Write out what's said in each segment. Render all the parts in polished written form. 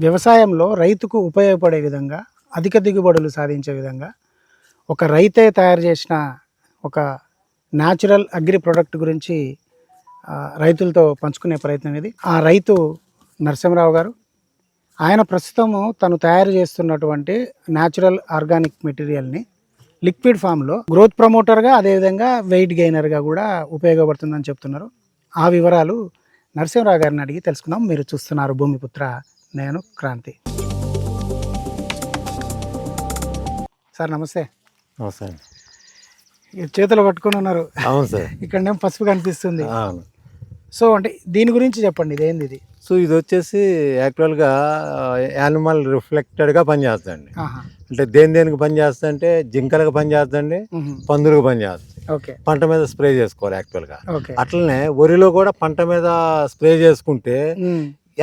వ్యవసాయంలో రైతుకు ఉపయోగపడే విధంగా అధిక దిగుబడులు సాధించే విధంగా ఒక రైతే తయారు చేసిన ఒక న్యాచురల్ అగ్రి ప్రోడక్ట్ గురించి రైతులతో పంచుకునే ప్రయత్నం ఇది. ఆ రైతు నరసింహరావు గారు. ఆయన ప్రస్తుతము తను తయారు చేస్తున్నటువంటి న్యాచురల్ ఆర్గానిక్ మెటీరియల్ని లిక్విడ్ ఫామ్లో గ్రోత్ ప్రమోటర్గా, అదేవిధంగా వెయిట్ గెయినర్గా కూడా ఉపయోగపడుతుందని చెప్తున్నారు. ఆ వివరాలు నరసింహరావు గారిని అడిగి తెలుసుకుందాం. మీరు చూస్తున్నారు భూమిపుత్ర, నేను క్రాంతి. సార్ నమస్తే. నమస్తే అండి. చేతులు పట్టుకొని ఉన్నారు. అవును సార్. ఇక్కడనేమో పసుపు కనిపిస్తుంది. అవును. సో అంటే దీని గురించి చెప్పండి, ఇదేంది ఇది? సో ఇది వచ్చేసి యాక్చువల్గా యానిమల్ రిఫ్లెక్టెడ్గా పనిచేస్తుందండి. అంటే దేనికి పనిచేస్తుంది అంటే జింకలకు పనిచేస్తుందండి, పందులకు పనిచేస్తుంది. ఓకే. పంట మీద స్ప్రే చేసుకోవాలి యాక్చువల్గా. ఓకే. అట్లనే వరిలో కూడా పంట మీద స్ప్రే చేసుకుంటే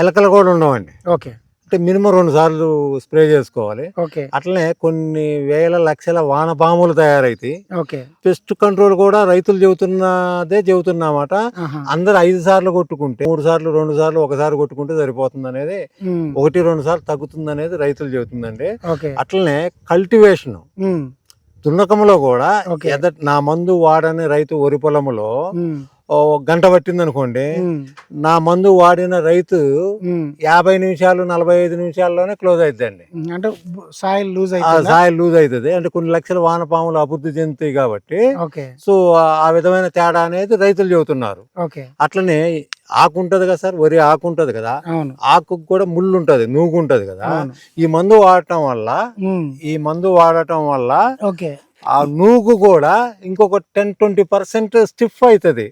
ఎలకలు కూడా ఉండవండి. ఓకే. అంటే మినిమం 2 సార్లు స్ప్రే చేసుకోవాలి. ఓకే. అట్లనే కొన్ని వేల లక్షల వానపాములు తయారైతాయి. ఓకే. పెస్ట్ కంట్రోల్ కూడా రైతులు చెబుతున్నమాట. అందరు 5 సార్లు కొట్టుకుంటే 3 సార్లు 2 సార్లు 1 సారి కొట్టుకుంటే సరిపోతుంది అనేది, 1-2 సార్లు తగ్గుతుంది అనేది రైతులు చెబుతుందండి. అట్లనే కల్టివేషన్ దున్నకంలో కూడా నా మందు వాడని రైతు వరి పొలంలో గంట పట్టింది అనుకోండి, నా మందు వాడిన రైతు 50 నిమిషాలు 45 నిమిషాల్లోనే క్లోజ్ అవుతుందండి. అంటే సాయిల్ లూజ్ అవుతుంది. అంటే కొన్ని లక్షల వానపాములు అభివృద్ధి చెందుతాయి కాబట్టి. సో ఆ విధమైన తేడా అనేది రైతులు చెబుతున్నారు. అట్లనే ఆకు ఉంటది కదా సార్, వరి ఆకు ఉంటది కదా, ఆకు కూడా ముళ్ళు ఉంటది, నూగు ఉంటది కదా. ఈ మందు వాడటం వల్ల ఆ నూగు కూడా ఇంకొక 10-20% స్టిఫ్ అవుతుంది.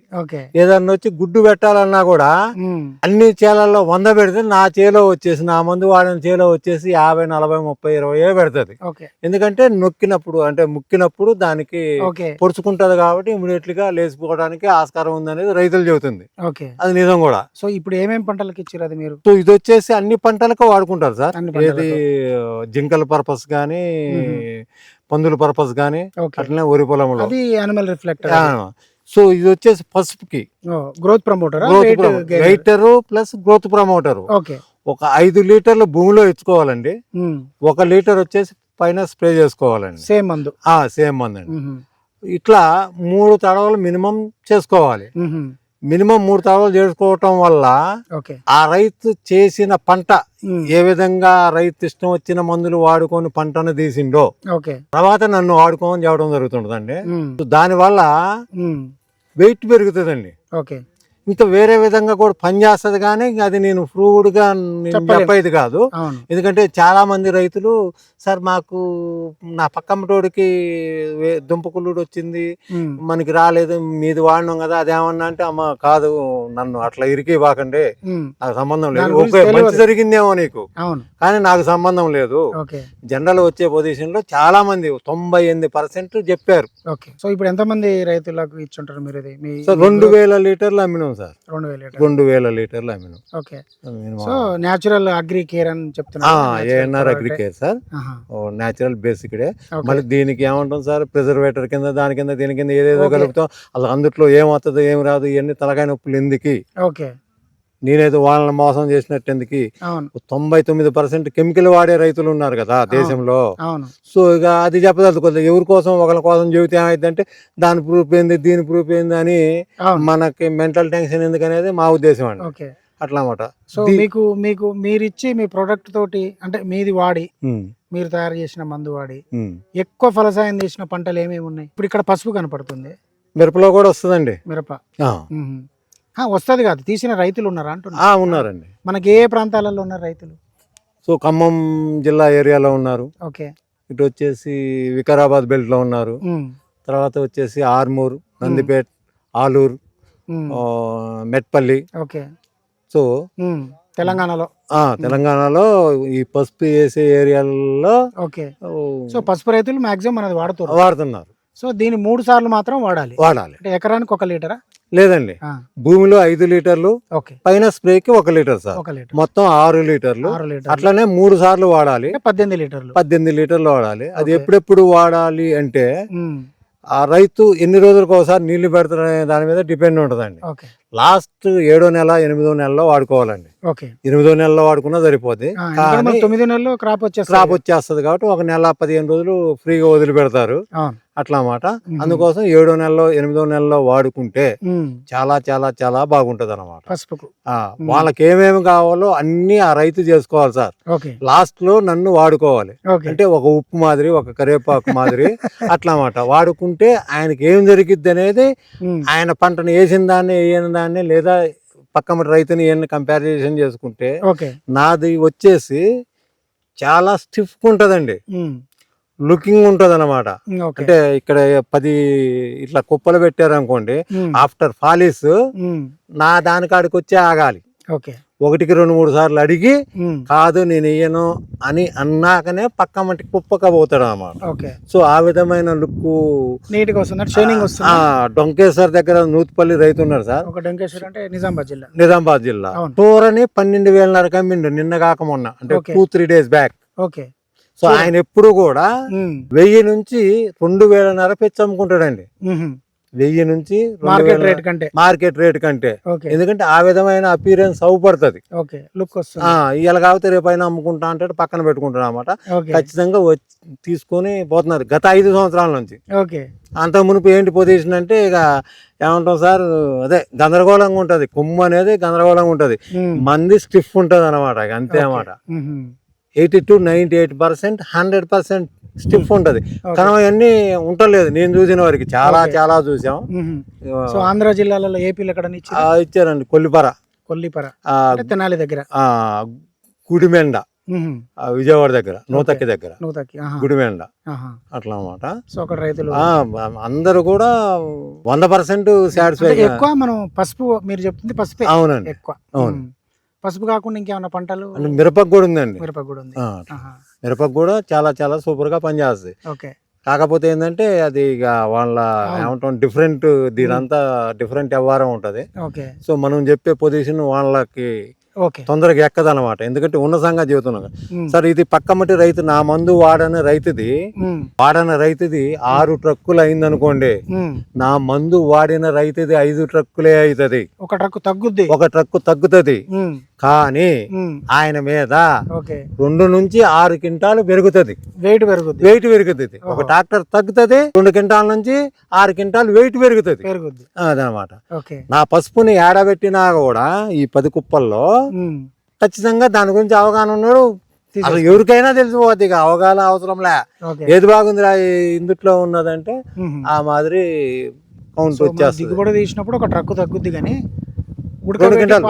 ఏదన్నా వచ్చి గుడ్డు పెట్టాలన్నా కూడా అన్ని చేలల్లో 100 పెడితే నా చేలో వచ్చేసి, నా మందు వాడిన చేలో వచ్చేసి 50, 40, 30, 20 పెడుతుంది. ఎందుకంటే ముక్కినప్పుడు దానికి పొడుచుకుంటది కాబట్టి ఇమీడియట్ గా లేచిపోవడానికి ఆస్కారం ఉందనేది రైతులు చెబుతుంది. అది నిజం కూడా. సో ఇప్పుడు ఏమేమి పంటలకు ఇచ్చారు అది మీరు? సో ఇది వచ్చేసి అన్ని పంటలకు వాడుకుంటారు సార్. ఏది జింకల పర్పస్ గానీ, పందుల పర్పస్ గానీ, అట్లనే వరి పొలంలో యానిమల్ రిఫ్లెక్టర్. సో ఇది వచ్చేసి పసుపుకి growth promoter, wetter plus growth promoter. ఒక 5 లీటర్లు భూమిలో ఇచ్చుకోవాలండి. 1 లీటర్ వచ్చేసి పైన స్ప్రే చేసుకోవాలండి. సేమ్ మందు అండి. ఇట్లా 3 తడవలు మినిమం చేసుకోవాలి. మినిమం 3 తడవలు చేసుకోవటం వల్ల ఆ రైతు చేసిన పంట ఏ విధంగా రైతు ఇష్టం వచ్చిన మందులు వాడుకొని పంటను తీసిండో తర్వాత నన్ను వాడుకోమని చెప్పడం జరుగుతుంటదండి. దాని వల్ల వెయిట్ పెరుగుతుందండి. ఇంకా వేరే విధంగా కూడా పనిచేస్తుంది, కానీ అది నేను ప్రూవ్డ్ గా చెప్పేది కాదు. ఎందుకంటే చాలా మంది రైతులు, సార్ మాకు నా పక్కమ్మటోడికి దుంపకుళ్ళుడు వచ్చింది, మనకి రాలేదు, మీది వాడినాం కదా, అదేమన్నా అంటే అమ్మ కాదు, నన్ను అట్లా ఇరికి బాకండి, నాకు సంబంధం లేదు. ఓకే, మంచి జరిగిందేమో నీకు, కానీ నాకు సంబంధం లేదు. జనరల్ వచ్చే పొజిషన్ లో చాలా మంది 98% చెప్పారు. సో ఇప్పుడు ఎంత మంది రైతులకు ఇచ్చుంటారు మీరు? 2000 లీటర్లు అమ్మినాం సార్. 2000 లీటర్లు అమ్మినాం. సో న్యాచురల్ అగ్రి కేర్ అని చెప్తున్నారు. ANR agri care sir, natural basic. మళ్ళీ దీనికి ఏమంటాం సార్, ప్రిజర్వేటర్ కింద, దాని కింద, దీని కింద ఏదేదో కలుపుతాం. అసలు అందుట్లో ఏమవుతుందో ఏం రాదు, ఇవన్నీ తలకాయ నొప్పులు ఎందుకు, నేనైతే వాళ్ళని మోసం చేసినట్టు ఎందుకు. 99% కెమికల్ వాడే రైతులు ఉన్నారు కదా దేశంలో. సో ఇక అది చెప్పదలుచుకోలేదు. ఎవరి కోసం ఒకరి కోసం చెబితే ఏమైందంటే దాని ప్రూఫ్ ఏంది, దీని ప్రూఫ్ ఏంది అని మనకి మెంటల్ టెన్షన్ ఎందుకనేది మా ఉద్దేశం అండి. అట్లా అన్నమాట. సో మీకు మీరిచ్చి మీ ప్రొడక్ట్ తోటి, అంటే మీది వాడి, మీరు తయారు చేసిన మందు వాడి ఎక్కువ ఫలసాయం చేసిన పంటలు ఏమేమి ఉన్నాయి? ఇప్పుడు ఇక్కడ పసుపు కనపడుతుంది, మిరపలో కూడా వస్తుందండి. మిరప వస్తుంది కాదు, తీసిన రైతులు ఉన్నారా అంటున్నా? ఉన్నారండి. మనకి ఏ ప్రాంతాలలో ఉన్నారు రైతులు? సో ఖమ్మం జిల్లా ఏరియాలో ఉన్నారు. ఇటు వచ్చేసి వికారాబాద్ బెల్ట్ లో ఉన్నారు. తర్వాత వచ్చేసి ఆర్మూర్, నందిపేట్, ఆలూరు, మెట్పల్లి. సో తెలంగాణలో ఈ పసుపు వేసే ఏరియాలో సో పసుపు రైతులు మాక్సిమం మనది వాడుతున్నారు. సో దీన్ని 3 సార్లు మాత్రం వాడాలి. అంటే ఎకరానికి 1 లీటరా? లేదండి, భూమిలో 5 లీటర్లు, పైన స్ప్రేకి 1 లీటర్ సార్, మొత్తం 6 లీటర్లు. అట్లనే 3 సార్లు వాడాలి. 18 లీటర్లు వాడాలి. అది ఎప్పుడెప్పుడు వాడాలి అంటే ఆ రైతు ఎన్ని రోజులకు ఒకసారి నీళ్లు పెడతారనే దాని మీద డిపెండ్ ఉంటుందండి. లాస్ట్ 7వ నెల 8వ నెలలో వాడుకోవాలండి. ఓకే 8వ నెలలో వాడుకున్నా సరిపోద్ది. కానీ 9 నెలల్లో క్రాప్ వచ్చేస్తుంది కాబట్టి 1 నెల 15 రోజులు ఫ్రీగా వదిలిపెడతారు అట్లా అన్నమాట. అందుకోసం 7వ నెలలో 8వ నెలలో వాడుకుంటే చాలా చాలా చాలా బాగుంటది అన్నమాట. పసుపుకు వాళ్ళకి ఏమేమి కావాలో అన్ని ఆ రైతు చేసుకోవాలి సార్. లాస్ట్ లో నన్ను వాడుకోవాలి అంటే ఒక ఉప్పు మాదిరి, ఒక కరివేపాకు మాదిరి అట్లా అన్నమాట. వాడుకుంటే ఆయనకి ఏం జరిగిద్ది అనేది, ఆయన పంటను వేసిన దాన్ని వేయని దాన్ని లేదా పక్క రైతుని ఏమన్నా కంపారిజన్ చేసుకుంటే నాది వచ్చేసి చాలా స్టిఫ్ ఉంటదండి, లుకింగ్ ఉంటది అనమాట. అంటే ఇక్కడ 10 ఇట్లా కుప్పలు పెట్టారు అనుకోండి, ఆఫ్టర్ ఫాలిస్ నా దానికాడికి వచ్చి ఆగాలి. 1కి 2-3 సార్లు అడిగి కాదు నేను వేయను అని అన్నాకనే పక్క మట్టి కుప్పక పోతాడు అన్నమాట. సో ఆ విధమైన లుక్ నీట్ గా వస్తుంది. డొంకేశ్వర్ దగ్గర నూతిపల్లి రైతు ఉన్నారు సార్, నిజామాబాద్ జిల్లా. టోరని 12,500 అమ్మిండు నిన్న కాక మొన్న, అంటే 2-3 days బ్యాక్. సో ఆయన ఎప్పుడు కూడా 1000 నుంచి 2,500 పెంచి అమ్ముకుంటాడండి. 1000 నుంచి మార్కెట్ రేట్ కంటే, ఎందుకంటే ఆ విధమైన అపీరెన్స్ అవుపడుతుంది. ఇలా కాకపోతే రేపైనా అమ్ముకుంటా అంటే పక్కన పెట్టుకుంటాడు అన్నమాట. ఖచ్చితంగా తీసుకొని పోతున్నారు గత 5 సంవత్సరాల నుంచి. అంత మునుపు ఏంటి పొజిషన్ అంటే ఇక ఏమంటాం సార్, అదే గందరగోళంగా ఉంటది, కొమ్ము అనేది గందరగోళంగా ఉంటది, మంది స్టిఫ్ ఉంటది అనమాట. అంతే అన్నమాట. 80-98%, 100% స్టిఫ్ ఉంటది. కానీ అవన్నీ ఉండలేదు నేను చూసిన వారికి, చాలా చాలా చూసాం. ఆంధ్ర జిల్లాలలో ఏపీలో ఇచ్చారండి. కొల్లిపర తెనాలి దగ్గర, గుడిమెండ విజయవాడ దగ్గర, నూతక్కి దగ్గర గుడిమెండ అట్లా అన్నమాట. అందరూ కూడా 100% సాటిస్ఫై. ఎక్కువ మనం పసుపు, మీరు చెప్తుంది పసుపు. అవునండి, ఎక్కువ. అవును. పసుపు కాకుండా ఇంకేమన్నా పంటలు? మిరపకు కూడా ఉందండి. మిరపకు కూడా చాలా చాలా సూపర్ గా పనిచేస్తుంది. కాకపోతే ఏంటంటే అది ఇక వాళ్ళ ఏమంటాం డిఫరెంట్, దీనంతా డిఫరెంట్ వ్యవహారం ఉంటది. సో మనం చెప్పే పొజిషన్ వాళ్ళకి తొందరగా ఎక్కదనమాట. ఎందుకంటే ఉన్న సంగతి చెబుతున్నాం సార్. ఇది పక్కమటి రైతు, నా మందు వాడని రైతుది 6 ట్రక్కులు అయింది అనుకోండి, నా మందు వాడిన రైతుది 5 ట్రక్కులే అవుతుంది. ఒక ట్రక్కు తగ్గుతుంది. కానీ ఆయన మీద 2 నుంచి 6 క్వింటాలు పెరుగుతుంది, వెయిట్ పెరుగుతుంది. ఒక ట్రాక్టర్ తగ్గుతుంది, 2 క్వింటాల నుంచి 6 క్వింటాలు వెయిట్ పెరుగుతుంది. అదనమాట. నా పసుపుని ఏడబెట్టినా కూడా ఈ 10 కుప్పల్లో ఖచ్చితంగా దాని గురించి అవగాహన ఉన్నాడు. అసలు ఎవరికైనా తెలిసిపోద్ది, ఇక అవగాహన అవసరంలే. ఏది బాగుందిరా ఇందుట్లో ఉన్నదంటే ఆ మాదిరి కౌంట్ వచ్చేస్తుంది. కూడా తీసినప్పుడు ఒక ట్రక్ తగ్గుద్ది, కానీ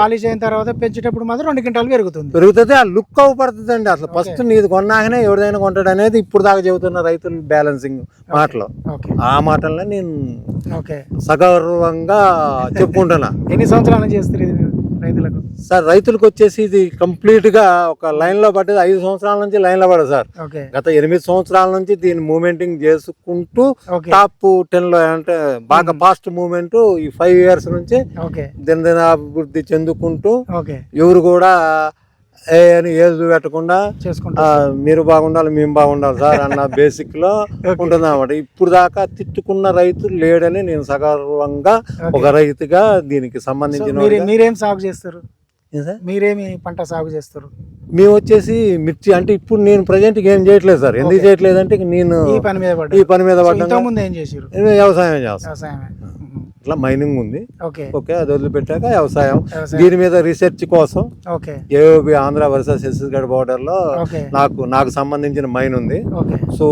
పాలిష్ అయిన తర్వాత పెంచేటప్పుడు మాత్రం 2 క్వింటాలు పెరుగుతుంది. ఆ లుక్ అవుపడుతుంది అండి. అసలు ఫస్ట్ నీది కొన్నాకనే ఎవరిదైనా కొంటాడు అనేది ఇప్పుడు దాకా చెబుతున్న రైతులు బ్యాలెన్సింగ్ మాటలు. ఆ మాటల్లో నేను సగర్వంగా చెప్పుకుంటున్నా. ఎన్ని సంవత్సరాలు చేస్తారు రైతులకు? సార్ రైతులకు వచ్చేసి ఇది కంప్లీట్ గా ఒక లైన్ లో పడ్డది 5 సంవత్సరాల నుంచి లైన్ లో పడదు సార్. గత 8 సంవత్సరాల నుంచి దీన్ని మూమెంటింగ్ చేసుకుంటూ టాప్ 10 లో, అంటే బాగా ఫాస్ట్ మూమెంట్ ఈ 5 years నుంచి దినదినాభివృద్ధి చెందుకుంటూ ఎవరు కూడా అని ఏది పెట్టకుండా మీరు బాగుండాలి మేము బాగుండాలి సార్ అన్న బేసిక్ లో ఉంటుంది అన్నమాట. ఇప్పుడు దాకా తిట్టుకున్న రైతు లేడని నేను సగర్వంగా ఒక రైతుగా దీనికి సంబంధించిన. మీరేం సాగు చేస్తారు? మీరేమి పంట సాగు చేస్తారు? మేము వచ్చేసి మిర్చి. అంటే ఇప్పుడు నేను ప్రజెంట్ ఏం చేయట్లేదు సార్. ఎందుకు చేయట్లేదు అంటే నేను ఈ పని మీద పడ్డా. వ్యవసాయం చేస్తాను. ఇట్లా మైనింగ్ ఉంది, ఓకే, అది వదిలిపెట్టాక వ్యవసాయం. దీని మీద రీసెర్చ్ కోసం AOB Andhra versus Chhattisgarh border లో నాకు సంబంధించిన మైన్ ఉంది. సో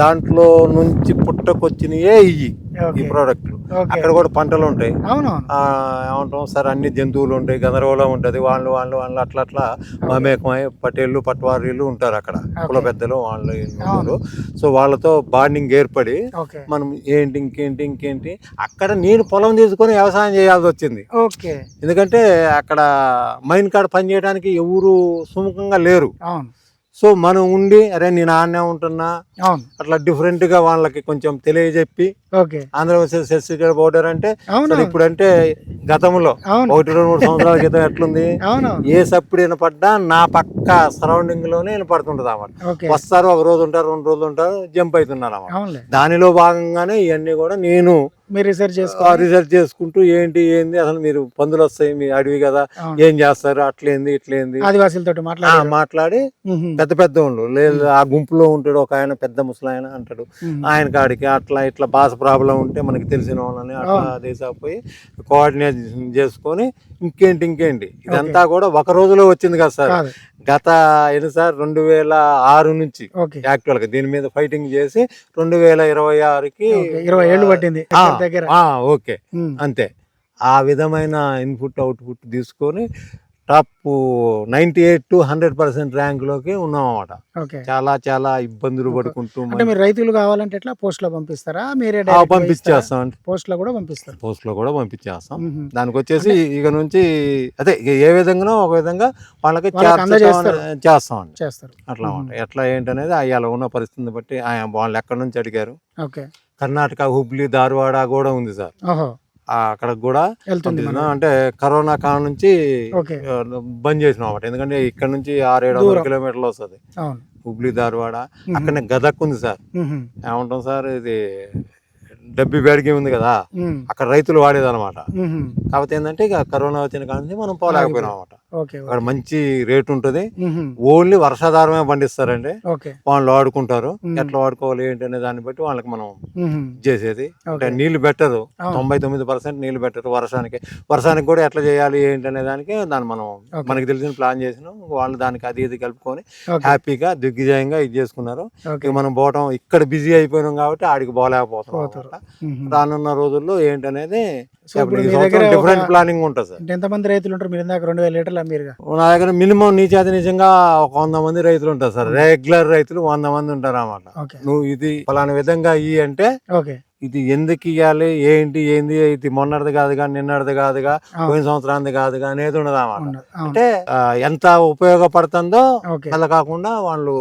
దాంట్లో నుంచి పుట్టకొచ్చినయే ఈ ప్రోడక్ట్లు. అక్కడ కూడా పంటలు ఉంటాయి. ఏమంటాం సార్, అన్ని జంతువులు ఉంటాయి, గందరగోళం ఉంటది. వాళ్ళు అట్లా మమేకమై పటేళ్ళు పట్వారీలు ఉంటారు అక్కడ, కుల పెద్దలు వాళ్ళు. సో వాళ్ళతో బాండింగ్ ఏర్పడి మనం ఇంకేంటి అక్కడ నేను పొలం తీసుకొని వ్యవసాయం చేయాల్సి వచ్చింది. ఎందుకంటే అక్కడ మైన్ కాడ పని చేయడానికి ఎవరు సుముఖంగా లేరు. సో మనం ఉండి అరే నేను ఆడనే ఉంటున్నా అట్లా డిఫరెంట్ గా వాళ్ళకి కొంచెం తెలియజెప్పి, ఆంధ్రప్రదేశ్ ఛత్తీస్గఢ్ బోర్డర్ అంటే ఇప్పుడు అంటే గతంలో 1-2-3 సంవత్సరాల క్రితం ఎట్లుంది, ఏ సప్పుడు వినపడ్డా నా పక్క సరౌండింగ్ లోనే వినపడుతుంటది అన్నమాట. వస్తారు, 1 రోజు ఉంటారు, 2 రోజులు ఉంటారు, జంప్ అవుతున్నారు అన్నమాట. దానిలో భాగంగానే ఇవన్నీ కూడా నేను మీరు రీసెర్చ్ రీసెర్చ్ చేసుకుంటూ ఏంటి ఏంది అసలు మీరు పందులు వస్తాయి మీ అడవి కదా ఏం చేస్తారు అట్లేంది ఇట్లేంది ఆదివాసులతో మాట్లాడి పెద్ద పెద్ద వాళ్ళు లేదు ఆ గుంపులో ఉంటాడు ఒక ఆయన పెద్ద ముసలాయన అంటాడు ఆయన కాడికి అట్లా ఇట్లా భాష ప్రాబ్లం ఉంటే మనకి తెలిసిన వాళ్ళని అట్లా దేశపోయి కోఆర్డినేషన్ చేసుకొని ఇంకేంటి ఇదంతా కూడా ఒక రోజులో వచ్చింది కదా సార్. గత ఎన్ని సార్ 2006 నుంచి యాక్చువల్ గా దీని మీద ఫైటింగ్ చేసి 2026కి 20 ఏళ్ళు పట్టింది దగ్గర. ఓకే అంతే. ఆ విధమైన ఇన్పుట్ అవుట్పుట్ తీసుకొని టాప్ 98 to 100% ర్యాంక్ లోకి ఉన్నాం అన్నమాట. చాలా చాలా ఇబ్బందులు పడుకుంటూ అంటే మీరు రైతులు కావాలంటే ఎట్లా పోస్ట్ లో పంపిస్తారా మీరే పంపించేస్తాం అంటే పోస్ట్ లో కూడా పంపిస్తారు పోస్ట్ లో కూడా పంపించేస్తాం. దానికి వచ్చేసి ఇక నుంచి అదే ఏ విధంగా ఒక విధంగా వాళ్ళకి చేస్తాం అట్లా ఎట్లా ఏంటనేది అలా ఉన్న పరిస్థితిని బట్టి వాళ్ళు ఎక్కడి నుంచి అడిగారు. కర్ణాటక హుబ్లీ ధార్వాడ కూడా ఉంది సార్. అక్కడ కూడా అంటే కరోనా కాలం నుంచి బంద్ చేసినాం అన్నమాట. ఎందుకంటే ఇక్కడ నుంచి 600-700 కిలోమీటర్లు వస్తుంది హుబ్లీ ధార్వాడ. అక్కడనే గదక్ ఉంది సార్. ఏమంటాం సార్ ఇది డబ్బి బ్యాడ్కి ఉంది కదా అక్కడ రైతులు వాడేది అనమాట. కాకపోతే ఏంటంటే ఇక కరోనా వచ్చిన కాడ నుంచి మనం పోలేకపోయినాం అనమాట. అక్కడ మంచి రేట్ ఉంటది. ఓన్లీ వర్షాధారమే పండిస్తారండి. వాళ్ళు వాడుకుంటారు. ఎట్లా వాడుకోవాలి ఏంటి అనే దాన్ని బట్టి వాళ్ళకి మనం చేసేది. అంటే నీళ్లు బెటరు 99% నీళ్లు బెటరు వర్షానికి కూడా ఎట్లా చేయాలి ఏంటి అనే దానికి మనం మనకి తెలిసిన ప్లాన్ చేసినాం. వాళ్ళు దానికి అది ఇది కలుపుకొని హ్యాపీగా దిగ్విజయంగా ఇది చేసుకున్నారు. ఇక మనం పోవటం ఇక్కడ బిజీ అయిపోయినాం కాబట్టి ఆడికి పోలేకపోతున్నాం. రానున్న రోజుల్లో ఏంటనేది డిఫరెంట్ ప్లానింగ్ ఉంటుంది సార్. ఎంతమంది రైతులు ఉంటారు? మీరు 2000 లీటర్లు అమ్మారుగా. నా దగ్గర మినిమం నీచేత నిజంగా ఒక 100 మంది రైతులు ఉంటారు సార్. రెగ్యులర్ రైతులు 100 మంది ఉంటారు అన్నమాట. నువ్వు ఇది ఫలానా విధంగా అంటే ఇది ఎందుకు ఇవ్వాలి ఏంటి ఏంది ఇది మొన్నటిది కాదుగా నిన్నటిది కాదుగా పోయిన సంవత్సరానికి కాదుగా అనేది ఉండదు అన్నమాట. అంటే ఎంత ఉపయోగపడుతుందో అలా కాకుండా వాళ్ళు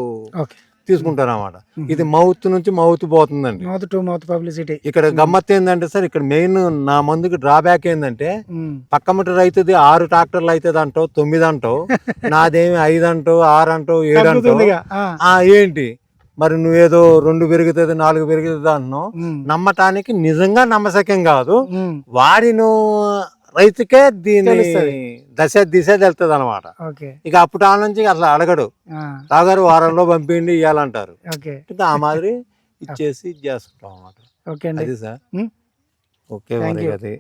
తీసుకుంటారు అన్నమాట. ఇది మౌత్ నుంచి మౌత్ పోతుందండి. పబ్లిసిటీ. ఇక్కడ గమ్మత్ ఏంటంటే సార్ ఇక్కడ మెయిన్ నా మందుకి డ్రాబ్యాక్ ఏంటంటే పక్కమటి రైతుది 6 ట్రాక్టర్లు అవుతుంది అంటావు 9 అంటావు నాదేమి 5 అంటావు 6 అంటావు 7 అంటావు. ఏంటి మరి నువ్వేదో 2 పెరుగుతుంది 4 పెరుగుతుంది అంటున్నావు. నమ్మటానికి నిజంగా నమ్మశక్యం కాదు. వాడిను రైతుకే దీని దిశ తెలుస్తుంది అనమాట. ఇక అప్పుడు ఆ నుంచి అసలు అడగడు రాగారు వారంలో పంపిండి ఇవ్వాలంటారు. ఆ మాదిరి ఇచ్చేసి చేసుకుంటాం అన్నమాట. అది సార్ ఓకే మరి అది